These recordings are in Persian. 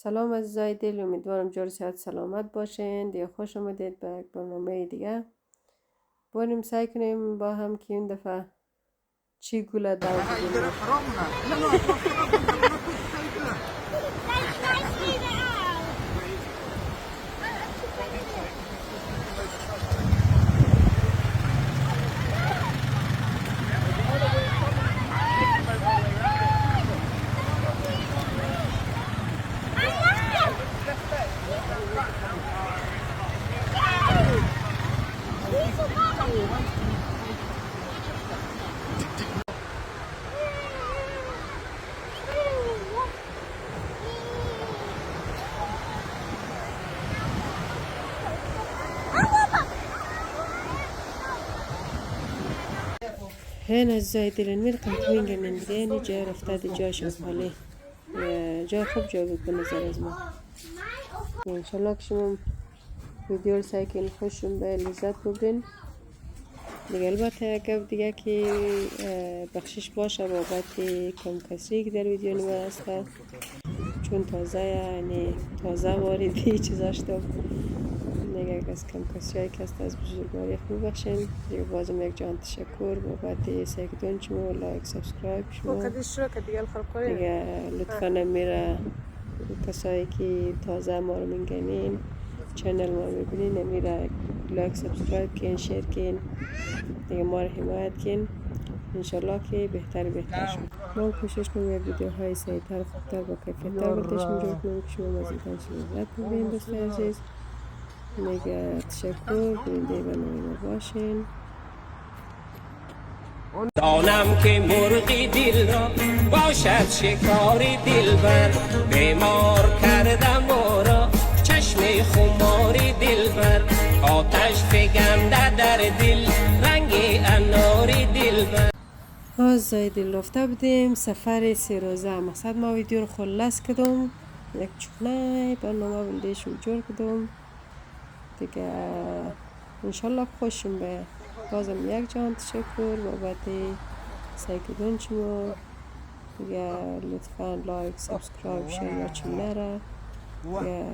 سلام عزیزای دل، امیدوارم جور صحت سلامت باشین. دیگه خوش آمدید به یک برنامه دیگه. بریم سعی کنیم با هم که این دفعه چی گوله دو بگیریم. هین عزیزای دل، میرکم تو این گرنین دیگه اینی جای رفته دی جایش خالی، جای خوب جا بود به نظر از ما. انشالله که شما ویدیو رو سعی کنین خوشون به لذت ببرین. دیگه البته یک دیگه که بخشش باشه بابت کم کسری که در ویدیو نمه است، چون تازه یعنی تازه واردی چیزاش دو دیگه از کم کسی هایی که است از بزرگواری خوب بخشین. دیگه بازم یک جان تشکر بابت سیکدون شما، لایک سابسکرایب شما دیگه. لطفا میره کسایی که تازه ما رو میگنین چنل ما رو میبینین نمیره لایک سابسکرایب کن، شیر کن دیگه، ما رو حمایت کن. انشالله که بهتر شد. ما کوشش کنیم ویدیوهای سریعتر خوبتر با کیفیت‌تر براتون جور کنیم که شما مزیدن لذت ببرین. دوست عزیز دیگه تشکر، بیننده برنامه ما باشین. دانم که مرغی دل را باشد شکاری دلبر، بیمار کردم او را چشم خماری دلبر، آتش فگنده در دل رنگ اناری دلبر. عزیزای دل، رفته بودیم سفر 3 روزه. مقصد ما ویدیو رو خلاص کردم، یک چکنه برنامه بندهشون جور کردم دیگه. انشالله خوشم به. بازم یک جان تشکر بابت سعی شما دیگه. لطفا لایک سابسکرایب شیر یا چی نره دیگه.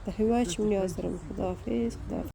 در حمایت شما نیاز دارم. خداحافظ.